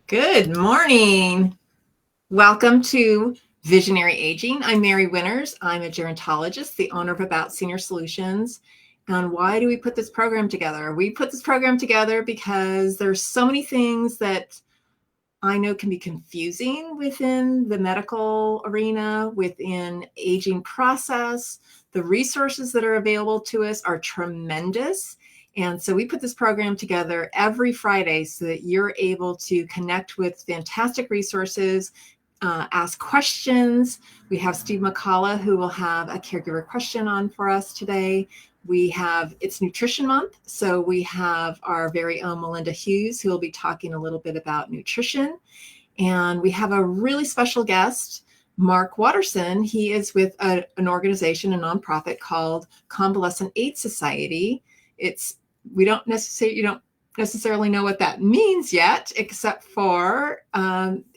Good morning. Welcome to Visionary Aging. I'm Mary Winters. I'm a gerontologist, the owner of About Senior Solutions. And why do we put this program together? We put this program together because there's so many things that I know can be confusing within the medical arena, within aging process. The resources that are available to us are tremendous. And so we put this program together every Friday so that you're able to connect with fantastic resources, ask questions. We have Steve McCullough who will have a caregiver question on for us today. It's Nutrition Month, so we have our very own Melinda Hughes who will be talking a little bit about nutrition. And we have a really special guest, Mark Waterson. He is with an organization, a nonprofit called Convalescent Aid Society. You don't necessarily know what that means yet, except for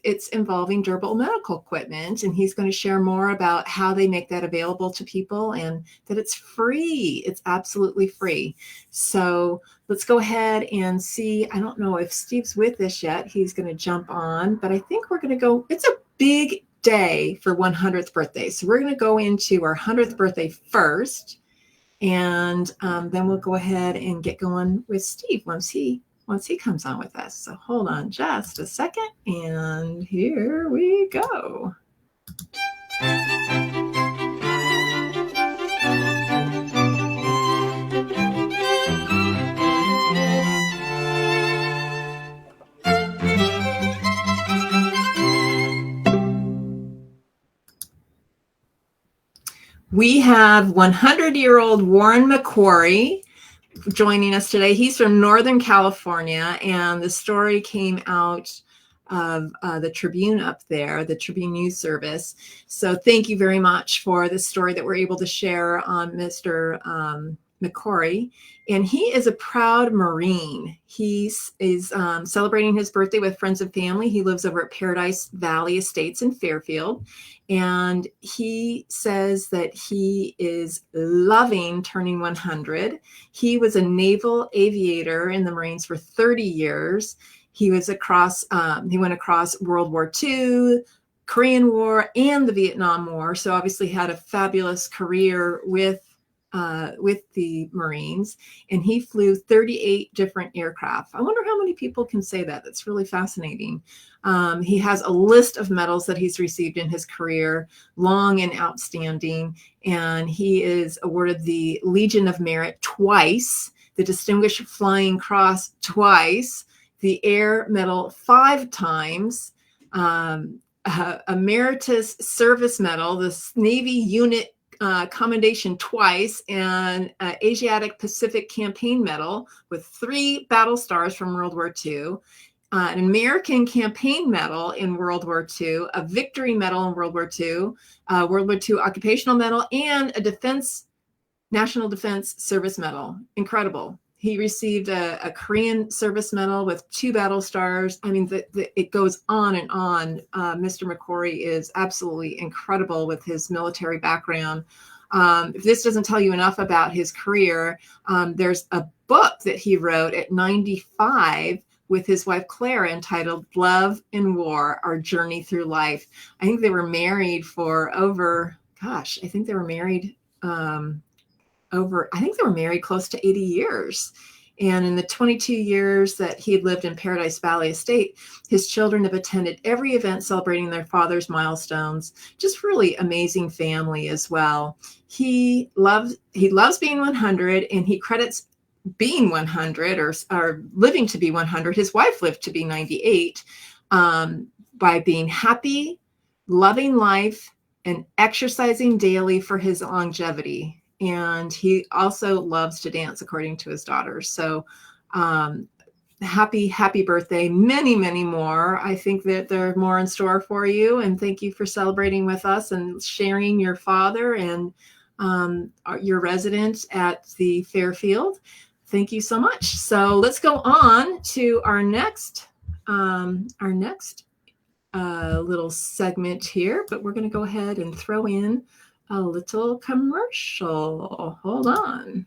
it's involving durable medical equipment. And he's going to share more about how they make that available to people and that it's free. It's absolutely free. So let's go ahead and see. I don't know if Steve's with us yet. He's going to jump on, but I think we're going to go. It's a big day for 100th birthday. So we're going to go into our 100th birthday first. And then we'll go ahead and get going with Steve once he comes on with us. So hold on just a second, and here we go. We have 100-year-old Warren McQuarrie joining us today. He's from Northern California, and the story came out of the Tribune up there, the Tribune News Service. So thank you very much for this story that we're able to share on Mr. McQuarrie. And he is a proud Marine. He is celebrating his birthday with friends and family. He lives over at Paradise Valley Estates in Fairfield. And he says that he is loving turning 100. He was a naval aviator in the Marines for 30 years. He went across World War II, Korean War, and the Vietnam War. So obviously had a fabulous career with the Marines, and he flew 38 different aircraft. I wonder how many people can say that. That's really fascinating. He has a list of medals that he's received in his career, long and outstanding, and he is awarded the Legion of Merit twice, the Distinguished Flying Cross twice, the Air Medal 5 times, Emeritus Service Medal, the Navy Unit Commendation twice, and Asiatic Pacific Campaign Medal with 3 battle stars from World War II, an American Campaign Medal in World War II, a Victory Medal in World War II, World War II Occupational Medal, and a National Defense Service Medal. Incredible. He received a Korean Service Medal with 2 battle stars. I mean, it goes on and on. Mr. McQuarrie is absolutely incredible with his military background. If this doesn't tell you enough about his career, there's a book that he wrote at 95 with his wife Clara entitled Love and War, Our Journey Through Life. I think they were married for close to 80 years. And in the 22 years that he had lived in Paradise Valley Estate, his children have attended every event celebrating their father's milestones. Just really amazing family as well. He loves being 100, and he credits being 100 or living to be 100. His wife lived to be 98 by being happy, loving life, and exercising daily for his longevity. And he also loves to dance, according to his daughters. So happy birthday. Many, many more. I think that there are more in store for you. And thank you for celebrating with us and sharing your father and your residence at the Fairfield. Thank you so much. So let's go on to our next little segment here, but we're going to go ahead and throw in a little commercial. Hold on.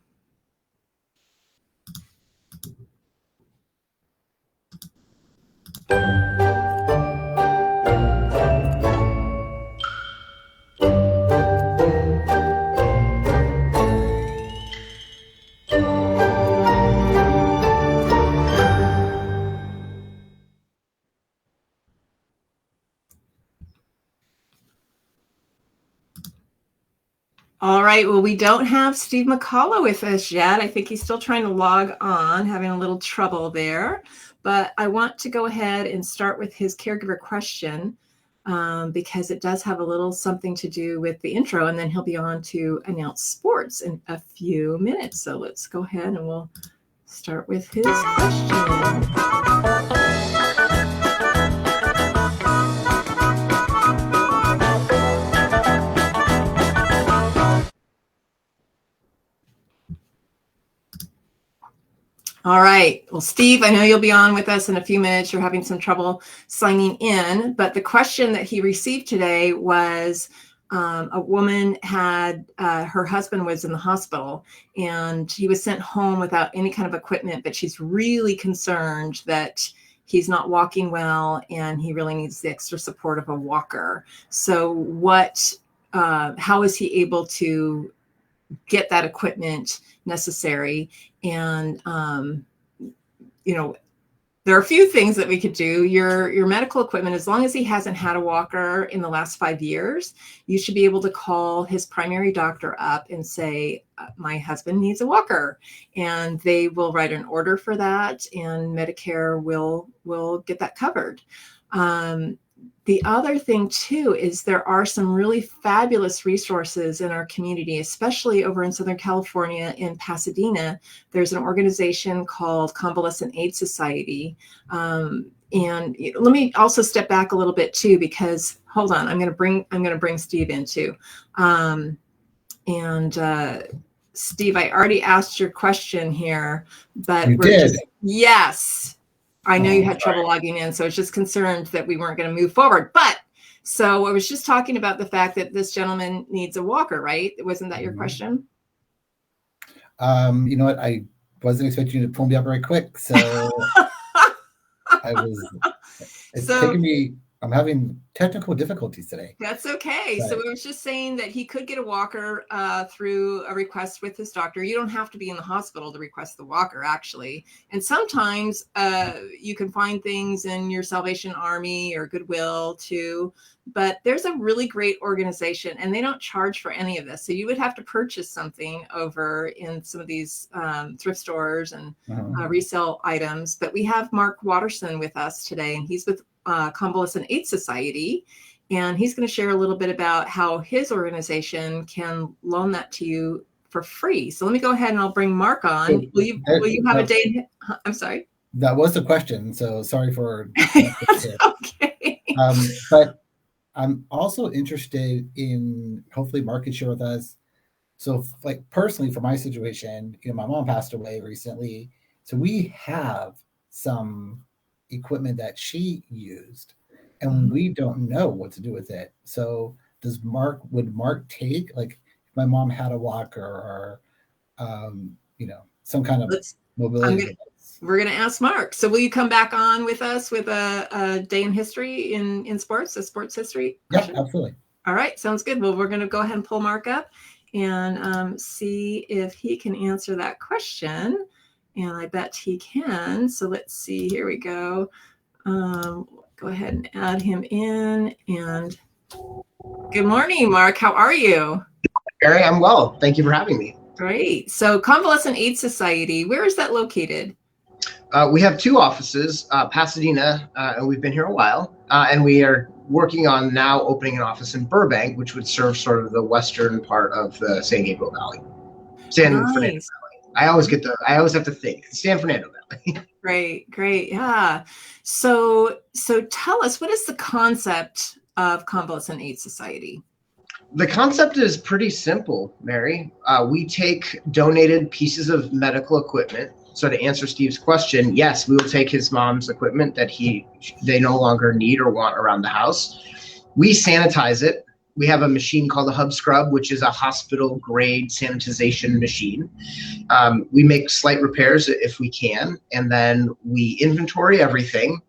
All right, well, we don't have Steve McCullough with us yet. I think he's still trying to log on, having a little trouble there. But I want to go ahead and start with his caregiver question because it does have a little something to do with the intro, and then he'll be on to announce sports in a few minutes. So let's go ahead and we'll start with his question. All right. Well, Steve, I know you'll be on with us in a few minutes. You're having some trouble signing in, but the question that he received today was a woman had, her husband was in the hospital and he was sent home without any kind of equipment, but she's really concerned that he's not walking well and he really needs the extra support of a walker. So how is he able to get that equipment necessary? And there are a few things that we could do. Your medical equipment, as long as he hasn't had a walker in the last 5 years, you should be able to call his primary doctor up and say, my husband needs a walker, and they will write an order for that, and Medicare will get that covered. The other thing too is there are some really fabulous resources in our community, especially over in Southern California in Pasadena. There's an organization called Convalescent Aid Society. And let me also step back a little bit too, because hold on, I'm going to bring Steve in too. Steve, I already asked your question here, but you did. Yes. I know you had trouble logging in, so I was just concerned that we weren't going to move forward. But so I was just talking about the fact that this gentleman needs a walker, right? Wasn't that your question? You know what? I wasn't expecting you to pull me up very quick, so taking me. I'm having technical difficulties today. That's okay. But, so we was just saying that he could get a walker through a request with his doctor. You don't have to be in the hospital to request the walker, actually. And sometimes you can find things in your Salvation Army or Goodwill too. But there's a really great organization, and they don't charge for any of this. So you would have to purchase something over in some of these thrift stores and resale items. But we have Mark Waterson with us today, and he's with Convalescent Aid Society, and he's going to share a little bit about how his organization can loan that to you for free. So let me go ahead and I'll bring Mark on. Will you have a day? I'm sorry. That was the question. So sorry for. Okay. But I'm also interested in, hopefully Mark can share with us. So like personally for my situation, my mom passed away recently. So we have some equipment that she used and we don't know what to do with it. So would Mark take, like if my mom had a walker or some kind of mobility? We're going to ask Mark. So will you come back on with us with a day in history in sports, a sports history question? Yeah, absolutely. All right, sounds good. Well, we're going to go ahead and pull Mark up and see if he can answer that question. And I bet he can. So let's see. Here we go. Go ahead and add him in. And good morning, Mark. How are you? Gary, I'm well. Thank you for having me. Great. So Convalescent Aid Society, where is that located? We have 2 offices, Pasadena, and we've been here a while. And we are working on now opening an office in Burbank, which would serve sort of the western part of the San Gabriel Valley. Fernando Valley. I always have to think San Fernando Valley. Great. Yeah. So tell us, what is the concept of Convalescent Aid Society? The concept is pretty simple, Mary. We take donated pieces of medical equipment. So to answer Steve's question, yes, we will take his mom's equipment that they no longer need or want around the house. We sanitize it. We have a machine called a hub scrub, which is a hospital grade sanitization machine. We make slight repairs if we can, and then we inventory everything.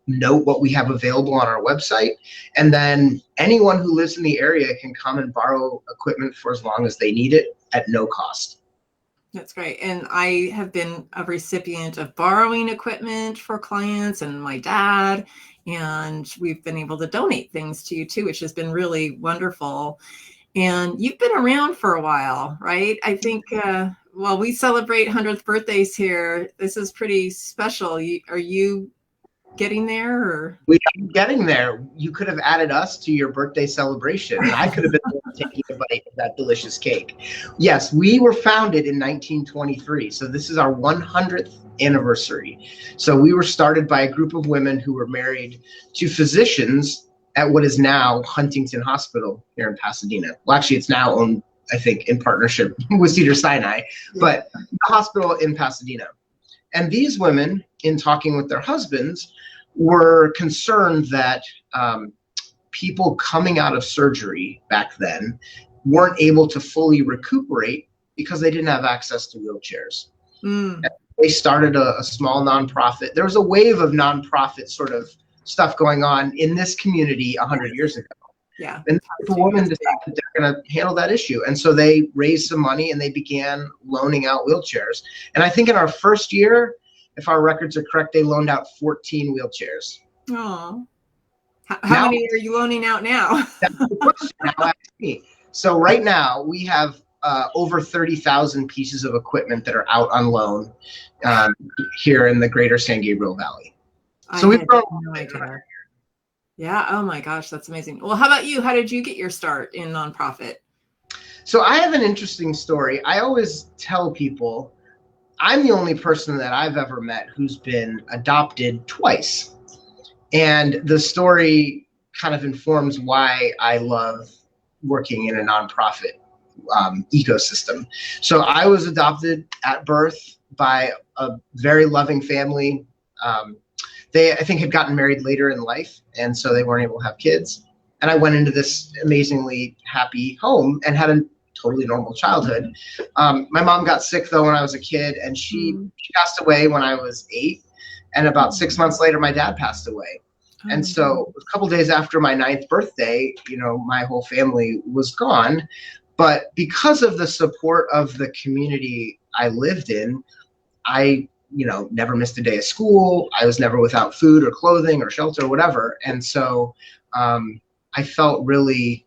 note what we have available on our website. And then anyone who lives in the area can come and borrow equipment for as long as they need it at no cost. That's great. And I have been a recipient of borrowing equipment for clients and my dad, and we've been able to donate things to you too, which has been really wonderful. And you've been around for a while, right? I think, well, we celebrate 100th birthdays here. This is pretty special. Are you getting there? Or? We are getting there. You could have added us to your birthday celebration, and I could have been taking a bite of that delicious cake. Yes, we were founded in 1923, so this is our 100th anniversary. So we were started by a group of women who were married to physicians at what is now Huntington Hospital here in Pasadena. Well, actually, it's now owned, I think, in partnership with Cedars-Sinai, but the hospital in Pasadena. And these women, in talking with their husbands, were concerned that people coming out of surgery back then weren't able to fully recuperate because they didn't have access to wheelchairs. They started a small nonprofit. There was a wave of nonprofit sort of stuff going on in this community 100 years ago. Yeah. And the women decided they're going to handle that issue. And so they raised some money and they began loaning out wheelchairs. And I think in our first year, if our records are correct, they loaned out 14 wheelchairs. Oh, how many are you loaning out now? That's the question. Now ask me. So right now we have over 30,000 pieces of equipment that are out on loan here in the greater San Gabriel Valley. So we've grown. Yeah. Oh my gosh, that's amazing. Well, how about you? How did you get your start in nonprofit? So I have an interesting story. I always tell people I'm the only person that I've ever met who's been adopted twice. And the story kind of informs why I love working in a nonprofit ecosystem. So I was adopted at birth by a very loving family. They, I think, had gotten married later in life, and so they weren't able to have kids. And I went into this amazingly happy home and had a totally normal childhood. My mom got sick, though, when I was a kid, and she passed away when I was 8. And about 6 months later, my dad passed away. And so a couple days after my 9th birthday, my whole family was gone. But because of the support of the community I lived in, I never missed a day of school. I was never without food or clothing or shelter or whatever. And so I felt really,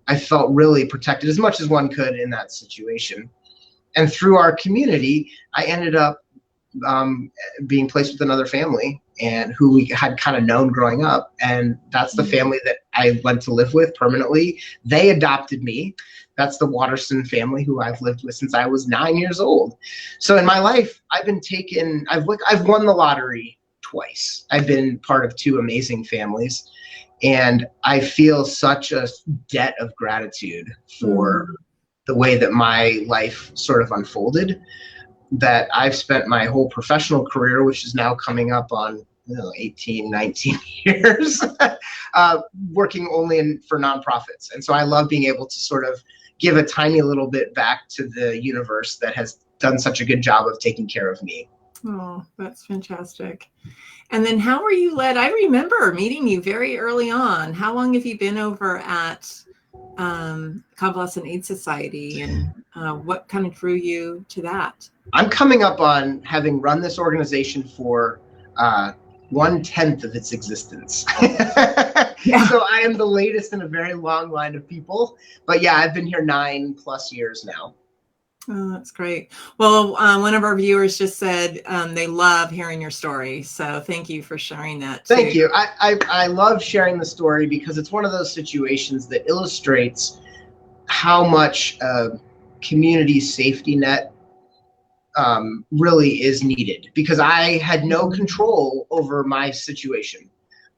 protected as much as one could in that situation. And through our community, I ended up being placed with another family and who we had kind of known growing up. And that's the family that I went to live with permanently. They adopted me. That's the Waterson family who I've lived with since I was 9 years old. So in my life, I've won the lottery twice. I've been part of 2 amazing families. And I feel such a debt of gratitude for the way that my life sort of unfolded, that I've spent my whole professional career, which is now coming up on 18, 19 years, working only for nonprofits. And so I love being able to sort of give a tiny little bit back to the universe that has done such a good job of taking care of me. Oh, that's fantastic. And then how were you led? I remember meeting you very early on. How long have you been over at Convalescent Aid Society, and what kind of drew you to that? I'm coming up on having run this organization for 1/10 of its existence. Yeah. So I am the latest in a very long line of people. But yeah, I've been here 9+ years now. Oh, that's great. Well, one of our viewers just said they love hearing your story. So thank you for sharing that too. Thank you. I love sharing the story because it's one of those situations that illustrates how much community safety net really is needed, because I had no control over my situation.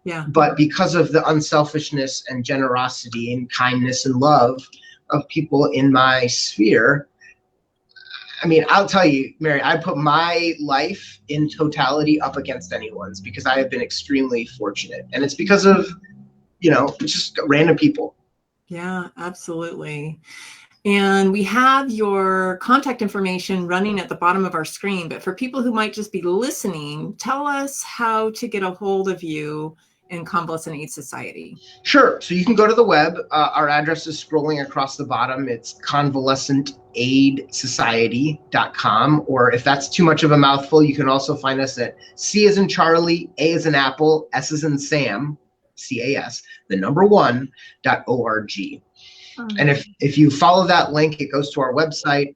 Yeah. But because of the unselfishness and generosity and kindness and love of people in my sphere, I mean, I'll tell you, Mary, I put my life in totality up against anyone's, because I have been extremely fortunate. And it's because of, just random people. Yeah, absolutely. And we have your contact information running at the bottom of our screen. But for people who might just be listening, tell us how to get a hold of you in Convalescent Aid Society. Sure. So you can go to the web. Our address is scrolling across the bottom. It's convalescentaidssociety.com. Or if that's too much of a mouthful, you can also find us at C as in Charlie, A as in Apple, S as in Sam, CAS, the number one.org. And if you follow that link, it goes to our website.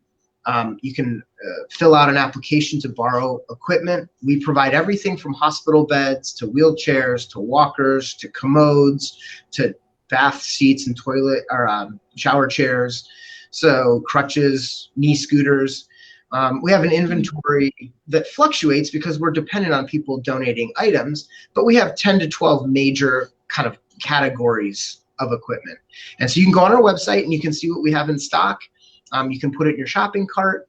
You can fill out an application to borrow equipment. We provide everything from hospital beds to wheelchairs to walkers to commodes to bath seats and toilet or shower chairs. So crutches, knee scooters. We have an inventory that fluctuates because we're dependent on people donating items, but we have 10 to 12 major kind of categories of equipment. And so you can go on our website and you can see what we have in stock. You can put it in your shopping cart.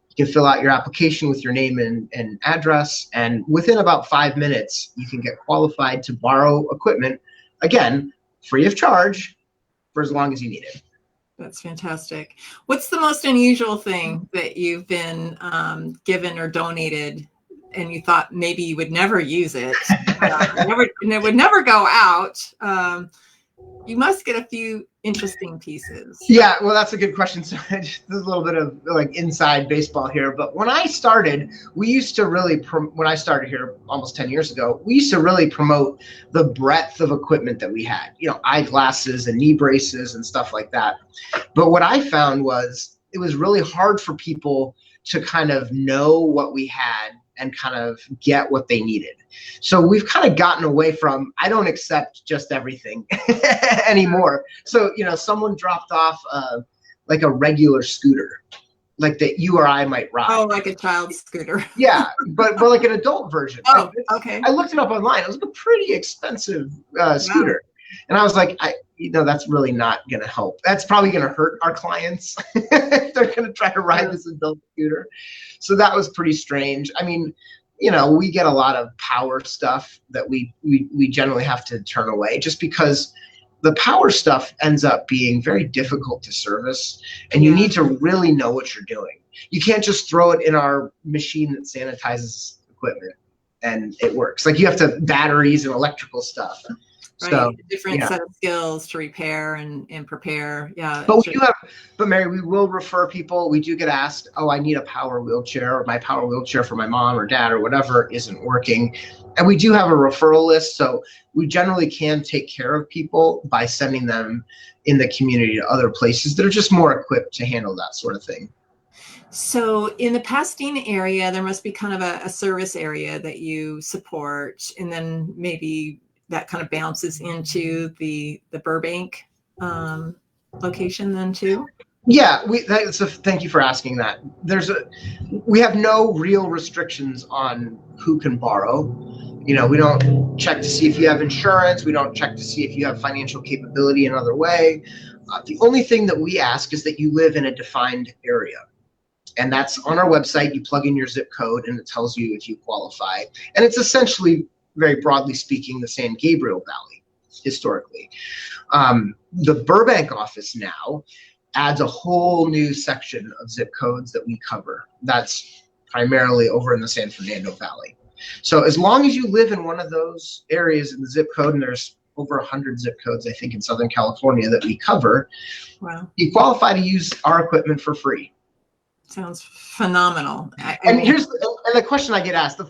You can fill out your application with your name and address. And within about 5 minutes, you can get qualified to borrow equipment, again, free of charge for as long as you need it. That's fantastic. What's the most unusual thing that you've been given or donated and you thought maybe you would never use it, and it would never go out? You must get a few interesting pieces. Yeah, well, that's a good question. So there's a little bit of like inside baseball here. But when I started, we used to really, when I started here almost 10 years ago, we used to really promote the breadth of equipment that we had, you know, eyeglasses and knee braces and stuff like that. But what I found was it was really hard for people to kind of know what we had and kind of get what they needed. So we've kind of gotten away from, I don't accept just everything anymore. So, you know, someone dropped off like a regular scooter, like that you or I might ride. Oh, like a child's scooter. Yeah, but like an adult version. Oh, okay. I looked it up online. It was a pretty expensive scooter. And I was like, that's really not going to help. That's probably going to hurt our clients if they're going to try to ride this adult scooter. So that was pretty strange. I mean, you know, we get a lot of power stuff that we generally have to turn away just because the power stuff ends up being very difficult to service, and you need to really know what you're doing. You can't just throw it in our machine that sanitizes equipment and it works. Like you have to batteries and electrical stuff. Right. So, different set of skills to repair and prepare. Yeah. But Mary, we will refer people. We do get asked, oh, I need a power wheelchair, or my power wheelchair for my mom or dad or whatever isn't working. And we do have a referral list. So we generally can take care of people by sending them in the community to other places that are just more equipped to handle that sort of thing. So in the Pasadena area, there must be kind of a service area that you support, and then maybe that kind of bounces into the Burbank location then too? Yeah, thank you for asking that. We have no real restrictions on who can borrow. You know, we don't check to see if you have insurance. We don't check to see if you have financial capability another way. The only thing that we ask is that you live in a defined area. And that's on our website. You plug in your zip code and it tells you if you qualify. And it's essentially, very broadly speaking, the San Gabriel Valley historically. The Burbank office now adds a whole new section of zip codes that we cover. That's primarily over in the San Fernando Valley. So as long as you live in one of those areas in the zip code, and there's over 100 zip codes, I think, in Southern California that we cover, wow, you qualify to use our equipment for free. Sounds phenomenal. And the question I get asked, the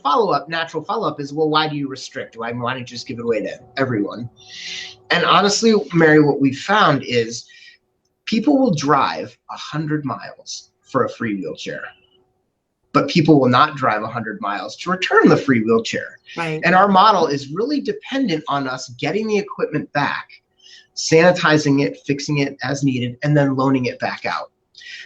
natural follow-up is, well, why do you restrict? Why don't you just give it away to everyone? And honestly, Mary, what we've found is people will drive 100 miles for a free wheelchair, but people will not drive 100 miles to return the free wheelchair. Right. And our model is really dependent on us getting the equipment back, sanitizing it, fixing it as needed, and then loaning it back out.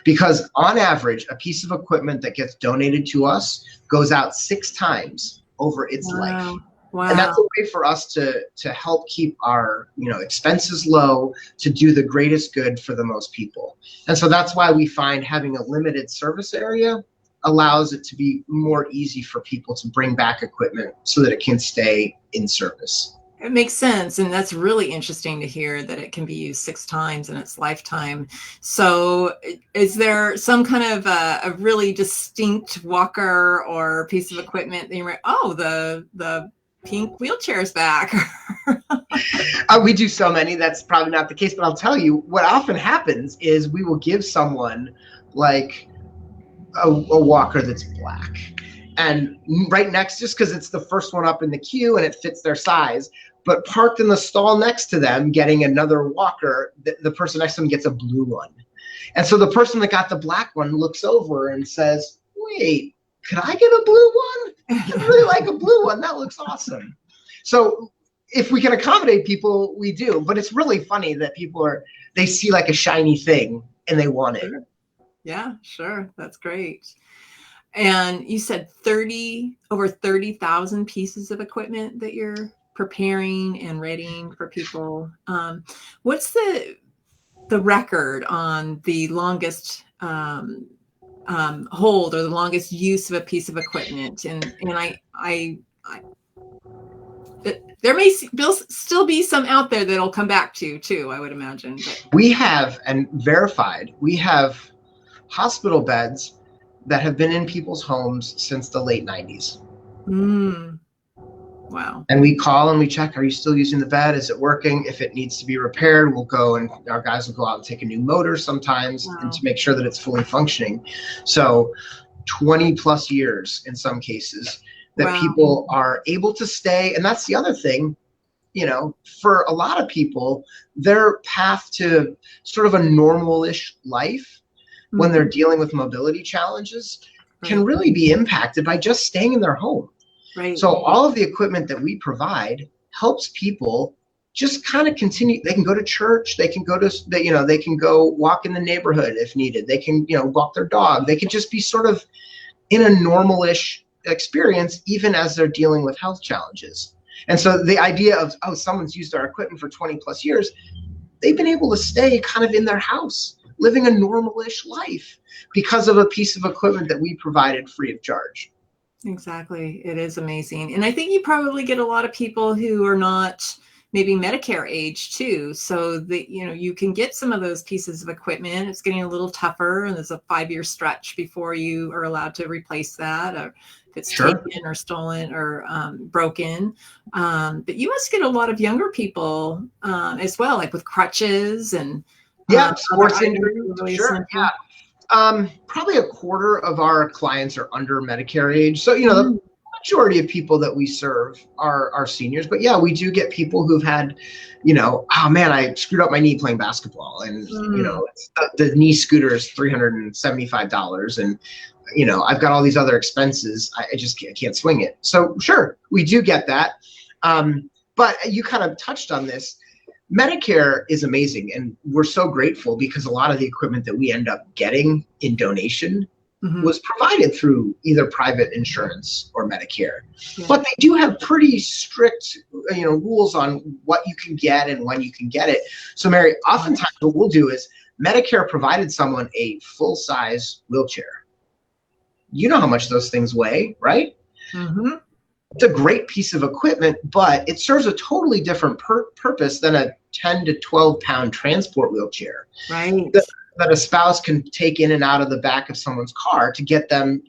Because on average, a piece of equipment that gets donated to us goes out 6 times over its life. Wow. And that's a way for us to help keep our expenses low, to do the greatest good for the most people. And so that's why we find having a limited service area allows it to be more easy for people to bring back equipment so that it can stay in service. It makes sense. And that's really interesting to hear that it can be used 6 times in its lifetime. So is there some kind of a really distinct walker or piece of equipment that you're like, oh, the pink wheelchair is back? We do so many, that's probably not the case, but I'll tell you what often happens is we will give someone like a walker that's black. And right next, just because it's the first one up in the queue and it fits their size, but parked in the stall next to them, getting another walker, the person next to them gets a blue one. And so the person that got the black one looks over and says, wait, could I get a blue one? I really like a blue one. That looks awesome. So if we can accommodate people, we do. But it's really funny that they see like a shiny thing and they want it. Yeah, sure. That's great. And you said over 30,000 pieces of equipment that you're preparing and readying for people. What's the record on the longest hold or the longest use of a piece of equipment? And there may still be some out there that'll come back to too, I would imagine. But. We have, and verified, we have hospital beds that have been in people's homes since the late 90s. Wow. And we call and we check, are you still using the bed? Is it working? If it needs to be repaired, we'll go and our guys will go out and take a new motor sometimes and to make sure that it's fully functioning. So 20 plus years in some cases that people are able to stay. And that's the other thing, for a lot of people, their path to sort of a normal-ish life when they're dealing with mobility challenges can really be impacted by just staying in their home. Right. So all of the equipment that we provide helps people just kind of continue. They can go to church. They can go they can go walk in the neighborhood if needed. They can, walk their dog. They can just be sort of in a normal-ish experience, even as they're dealing with health challenges. And so the idea of, someone's used our equipment for 20 plus years, they've been able to stay kind of in their house, living a normal-ish life because of a piece of equipment that we provided free of charge. Exactly. It is amazing. And I think you probably get a lot of people who are not maybe Medicare age too. So that, you can get some of those pieces of equipment. It's getting a little tougher and there's a 5-year stretch before you are allowed to replace that, or if it's taken or stolen or broken. But you must get a lot of younger people as well, like with crutches and sports injuries. Sure. Yeah. Probably a quarter of our clients are under Medicare age. So, the majority of people that we serve are seniors. But yeah, we do get people who've had, oh man, I screwed up my knee playing basketball. And, the knee scooter is $375. And, I've got all these other expenses. I just can't swing it. So sure, we do get that. But you kind of touched on this. Medicare is amazing, and we're so grateful because a lot of the equipment that we end up getting in donation was provided through either private insurance or Medicare. Yeah. But they do have pretty strict, rules on what you can get and when you can get it. So, Mary, oftentimes what we'll do is Medicare provided someone a full-size wheelchair. You know how much those things weigh, right? Mm-hmm. It's a great piece of equipment, but it serves a totally different purpose than a 10 to 12 pound transport wheelchair. Right. That a spouse can take in and out of the back of someone's car to get them,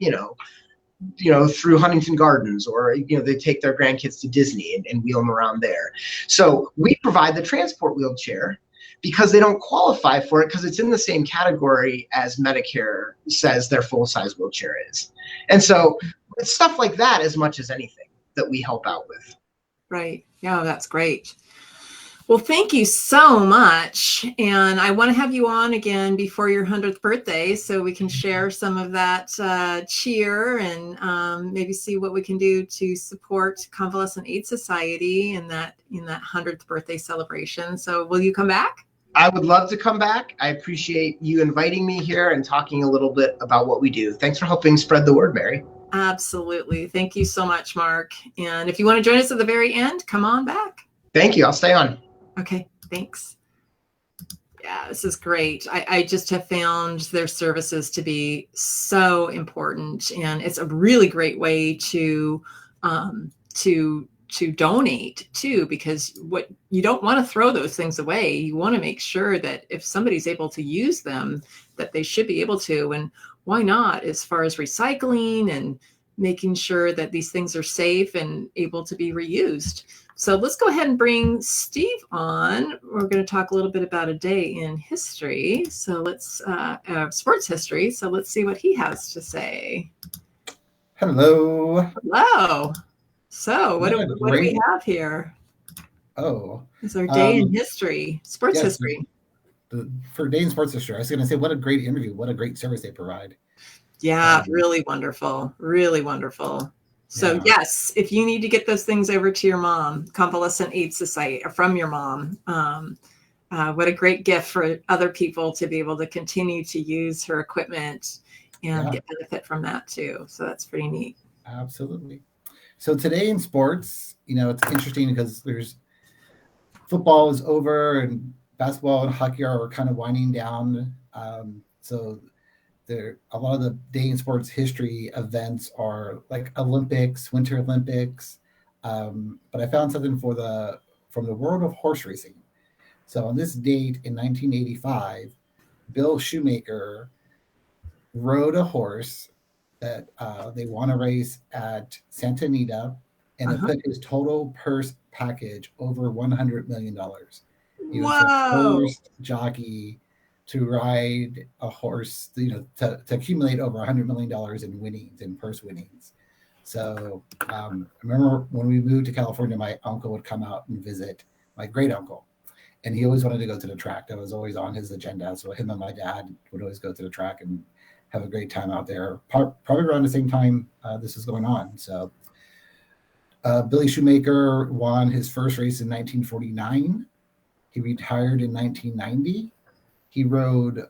through Huntington Gardens, or, they take their grandkids to Disney and wheel them around there. So we provide the transport wheelchair because they don't qualify for it because it's in the same category as Medicare says their full-size wheelchair is. And so it's stuff like that as much as anything that we help out with. Right. Yeah, that's great. Well, thank you so much. And I want to have you on again before your 100th birthday so we can share some of that cheer and maybe see what we can do to support Convalescent Aid Society in that 100th birthday celebration. So will you come back? I would love to come back. I appreciate you inviting me here and talking a little bit about what we do. Thanks for helping spread the word, Mary. Absolutely. Thank you so much, Mark. And if you want to join us at the very end, come on back. Thank you. I'll stay on. Okay. Thanks. Yeah, this is great. I just have found their services to be so important, and it's a really great way to donate too, because what you don't want to throw those things away. You want to make sure that if somebody's able to use them, that they should be able to. And why not, as far as recycling and making sure that these things are safe and able to be reused. So let's go ahead and bring Steve on. We're going to talk a little bit about a day in history. So let's sports history. So let's see what he has to say. Hello. Hello. So what do we have here? Oh, it's our day in history, sports history. For day in sports history, I was going to say, what a great interview. What a great service they provide. Yeah, really wonderful. Really wonderful. So yes, if you need to get those things over to your mom, Convalescent Aid Society, or from your mom, what a great gift for other people to be able to continue to use her equipment and get benefit from that too. So that's pretty neat. Absolutely. So today in sports, it's interesting because there's football is over and basketball and hockey are kind of winding down. So a lot of the day in sports history events are like Olympics, Winter Olympics. But I found something from the world of horse racing. So on this date in 1985, Bill Shoemaker rode a horse that they won a race at Santa Anita, and it put his total purse package over $100 million. He was the first jockey to ride a horse, to accumulate over $100 million in winnings, in purse winnings. So I remember when we moved to California, my uncle would come out and visit, my great uncle, and he always wanted to go to the track. That was always on his agenda. So him and my dad would always go to the track and have a great time out there, probably around the same time this is going on. So Billy Shoemaker won his first race in 1949. He retired in 1990. He rode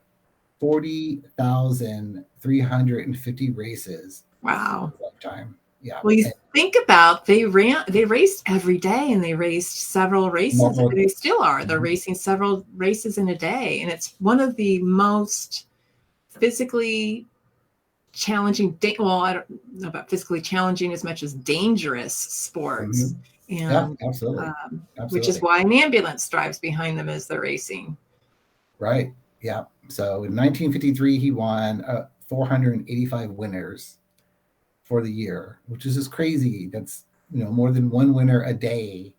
40,350 races. Wow. Lifetime. Yeah. Well, you think about, they raced every day, and they raced several races. And they still are. They're racing several races in a day. And it's one of the most physically challenging, well, I don't know about physically challenging as much as dangerous sports. And absolutely. Which is why an ambulance drives behind them as they're racing. Right. Yeah. So in 1953, he won 485 winners for the year, which is just crazy. That's, more than one winner a day,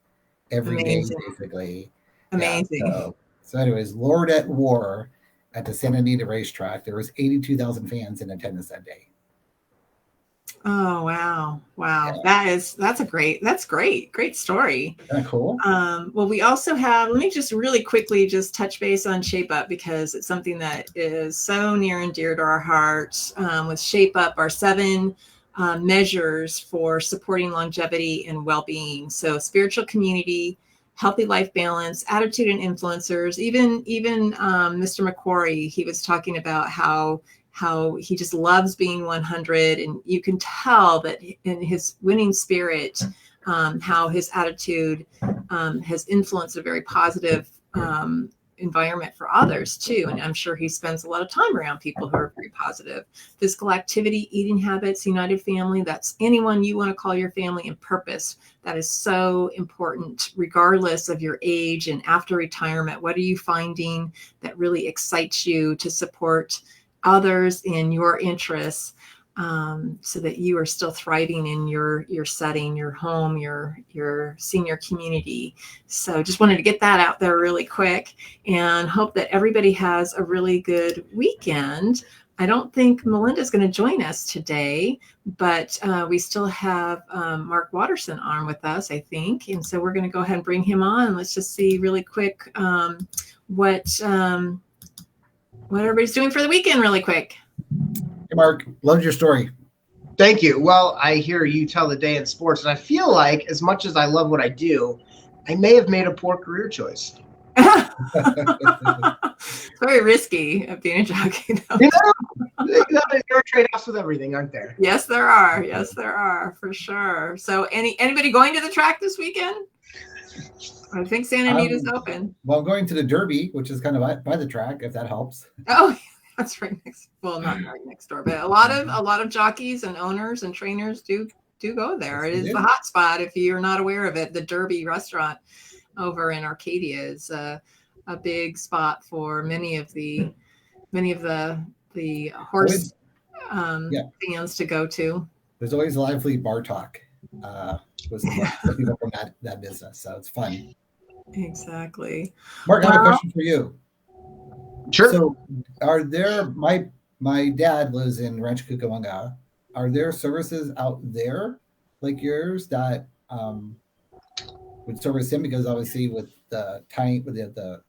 every day, basically. Amazing. Yeah, so anyways, Lord at War at the Santa Anita racetrack. There was 82,000 fans in attendance that day. Oh, wow. Yeah. That's great story. Isn't that cool? Well, we also have, let me just really quickly just touch base on Shape Up, because it's something that is so near and dear to our hearts. With Shape Up, our 7 measures for supporting longevity and well-being. So spiritual community, healthy life balance, attitude and influencers. Even Mr. McQuarrie, he was talking about how he just loves being 100, and you can tell that in his winning spirit, how his attitude has influenced a very positive environment for others too. And I'm sure he spends a lot of time around people who are very positive. Physical activity, eating habits, United Family, that's anyone you want to call your family, and purpose. That is so important, regardless of your age and after retirement. What are you finding that really excites you to support others in your interests, so that you are still thriving in your setting, your home, your senior community. So just wanted to get that out there really quick, and hope that everybody has a really good weekend. I don't think Melinda's going to join us today, but we still have Mark Waterson on with us, I think. And so we're going to go ahead and bring him on. Let's just see really quick what everybody's doing for the weekend really quick. Hey, Mark, loved your story. Thank you. Well, I hear you tell the day in sports, and I feel like, as much as I love what I do, I may have made a poor career choice. It's very risky of being a jockey, though. There are trade-offs with everything, aren't there? Yes, there are. Yes, there are, for sure. So anybody going to the track this weekend? I think Santa Anita's open. Well, I'm going to the Derby, which is kind of by the track, if that helps. Oh, that's right next. Well, not right next door, but a lot of jockeys and owners and trainers do do go there. Yes, It we is do. the hot spot. If you're not aware of it, the Derby restaurant over in Arcadia is a big spot for many of the horse Yeah. fans to go to. There's always lively bar talk with some people from that business, so it's fun. Exactly. Mark, I have a Well, question for you. Sure. So, are there my dad lives in Rancho Cucamonga? Are there services out there like yours that would service him? Because obviously, with the time, with the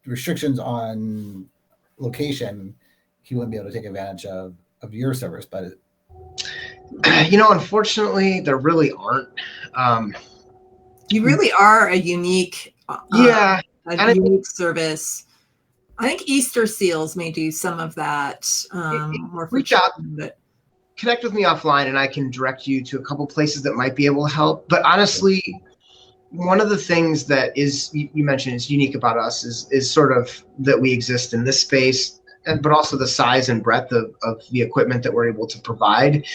restrictions on location, he wouldn't be able to take advantage of your service. But Unfortunately, there really aren't. you really are a unique, Yeah, and I think unique service. I think Easter Seals may do some of that more for reach out, children, but connect with me offline, and I can direct you to a couple places that might be able to help. But honestly, one of the things that is you mentioned is unique about us is sort of that we exist in this space, but also the size and breadth of the equipment that we're able to provide.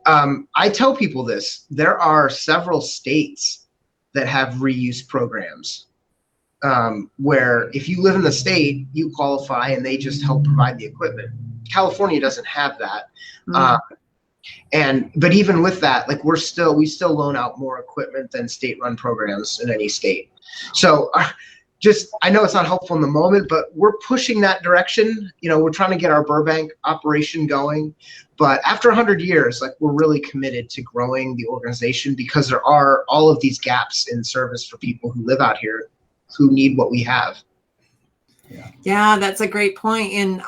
I tell people this: there are several states that have reuse programs. Where if you live in the state, you qualify and they just help provide the equipment. California doesn't have that. But even with that, like we still loan out more equipment than state-run programs in any state. So I know it's not helpful in the moment, but we're pushing that direction. We're trying to get our Burbank operation going. But after 100 years, like we're really committed to growing the organization because there are all of these gaps in service for people who live out here who need what we have. Yeah, that's a great point. And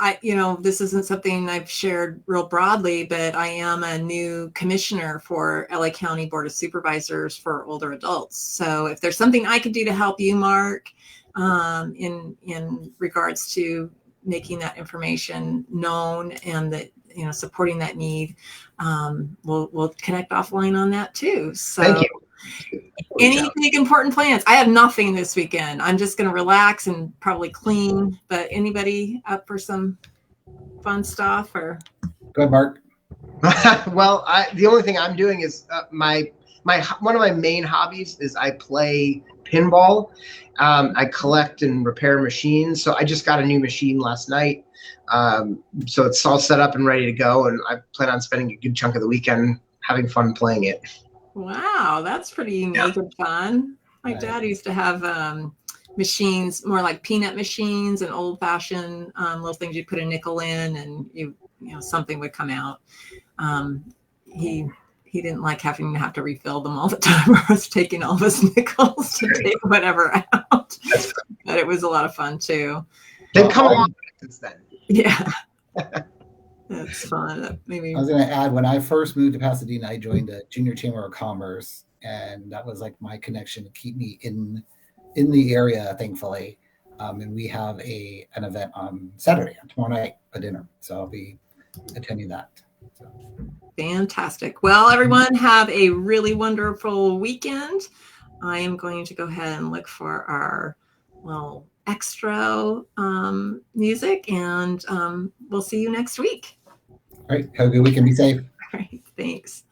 this isn't something I've shared real broadly, but I am a new commissioner for LA County Board of Supervisors for older adults. So if there's something I could do to help you, Mark, in regards to making that information known and that, supporting that need, we'll connect offline on that too. So Thank you. any big important plans? I have nothing this weekend. I'm just going to relax and probably clean. But anybody up for some fun stuff? Or go ahead, Mark. Well, the only thing I'm doing is one of my main hobbies is I play pinball. I collect and repair machines. So I just got a new machine last night. So it's all set up and ready to go. And I plan on spending a good chunk of the weekend having fun playing it. wow, that's pretty unique and fun. My dad used to have machines, more like peanut machines and old-fashioned little things you put a nickel in, and something would come out. He didn't like having to have to refill them all the time, or was taking all of his nickels to take whatever out. But it was a lot of fun too. They've come along since then. Yeah. That's fun. Maybe I was going to add, when I first moved to Pasadena, I joined the Junior Chamber of Commerce, and that was like my connection to keep me in the area, thankfully. And we have an event on Saturday, tomorrow night, a dinner. So I'll be attending that. So. Fantastic. Well, everyone, have a really wonderful weekend. I am going to go ahead and look for our little extra music, and we'll see you next week. All right. Have a good weekend. Be safe. All right. Thanks.